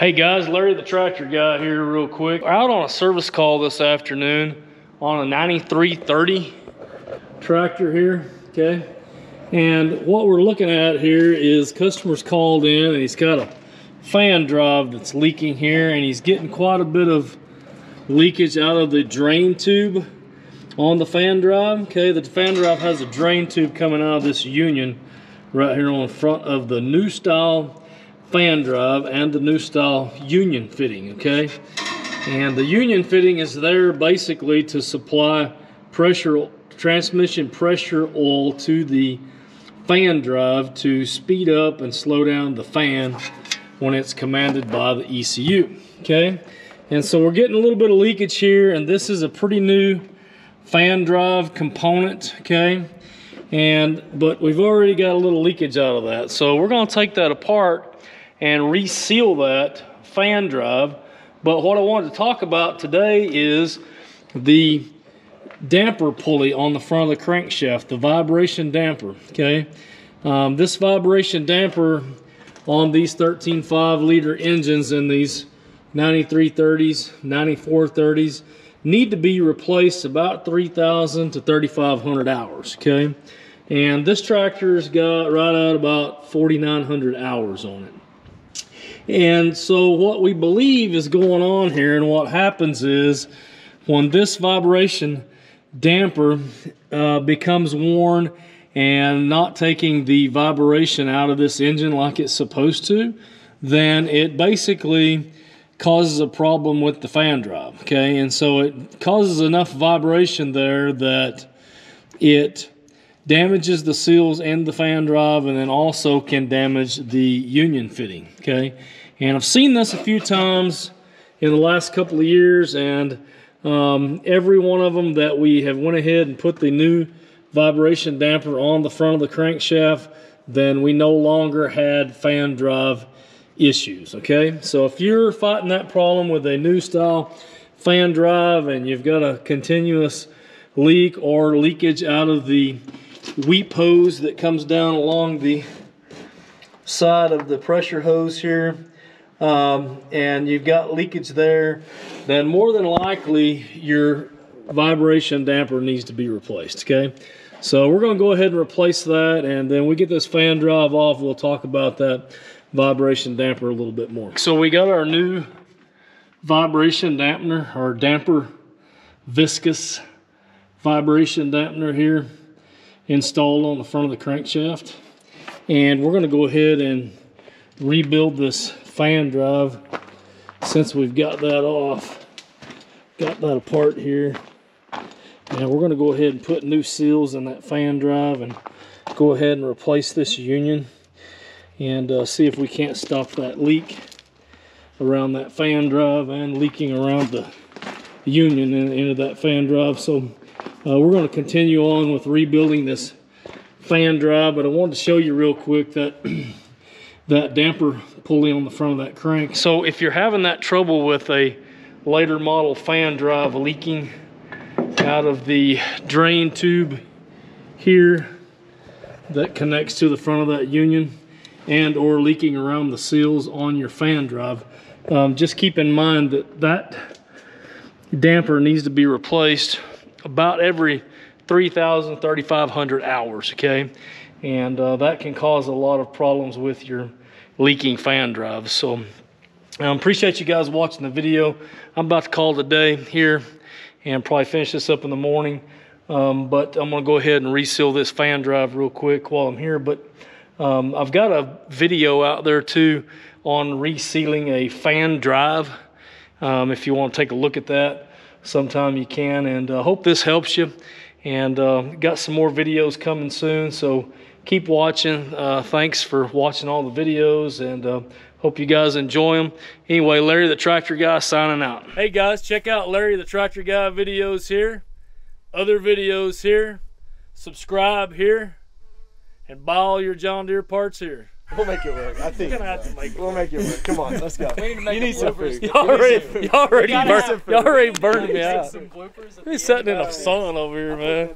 Hey guys, Larry the tractor guy here real quick. We're out on a service call this afternoon on a 9330 tractor here, okay? And what we're looking at here is customers called in and he's got a fan drive that's leaking here and he's getting quite a bit of leakage out of the drain tube on the fan drive, okay? The fan drive has a drain tube coming out of this union right here on front of the new style fan drive and the new style union fitting, okay? And the union fitting is there basically to supply pressure, transmission pressure oil to the fan drive to speed up and slow down the fan when it's commanded by the ECU, okay? And so we're getting a little bit of leakage here, and this is a pretty new fan drive component, okay? But we've already got a little leakage out of that. So we're gonna take that apart and reseal that fan drive. But what I wanted to talk about today is the damper pulley on the front of the crankshaft, the vibration damper, okay? This vibration damper on these 13.5 liter engines in these 9330s, 9430s need to be replaced about 3,000 to 3,500 hours, okay? And this tractor's got right at about 4,900 hours on it. And so what we believe is going on here, and what happens is when this vibration damper becomes worn and not taking the vibration out of this engine like it's supposed to, then it basically causes a problem with the fan drive, okay? And so it causes enough vibration there that it damages the seals in the fan drive and then also can damage the union fitting, okay? And I've seen this a few times in the last couple of years, and every one of them that we have went ahead and put the new vibration damper on the front of the crankshaft, then we no longer had fan drive issues, okay? So if you're fighting that problem with a new style fan drive and you've got a continuous leak or leakage out of the weep hose that comes down along the side of the pressure hose here, and you've got leakage there, then more than likely your vibration damper needs to be replaced, okay? So we're going to go ahead and replace that, and then we get this fan drive off, we'll talk about that vibration damper a little bit more. So we got our new vibration dampener, or damper viscous vibration dampener here installed on the front of the crankshaft, and we're going to go ahead and rebuild this fan drive since we've got that off, got that apart here, and we're going to go ahead and put new seals in that fan drive and go ahead and replace this union and see if we can't stop that leak around that fan drive and leaking around the union into that fan drive. So we're going to continue on with rebuilding this fan drive, but I wanted to show you real quick that that damper pulley on the front of that crank. So if you're having that trouble with a later model fan drive leaking out of the drain tube here that connects to the front of that union, and or leaking around the seals on your fan drive, just keep in mind that that damper needs to be replaced about every 3,000, 3,500 hours, okay? And that can cause a lot of problems with your leaking fan drives. So I appreciate you guys watching the video. I'm about to call it a day here and probably finish this up in the morning. But I'm gonna go ahead and reseal this fan drive real quick while I'm here. But I've got a video out there too on resealing a fan drive. If you want to take a look at that sometime, you can. And I hope this helps you. And got some more videos coming soon, so keep watching. Thanks for watching all the videos, and hope you guys enjoy them. Anyway, Larry the Tractor Guy signing out. Hey guys, check out Larry the Tractor Guy videos here, other videos here, subscribe here, and buy all your John Deere parts here. We'll make it work. I think we're gonna have to make it we'll make it work. Come on, let's go. We need to make you need some food. Y'all already burned me out. We're sitting in the sun over here, man.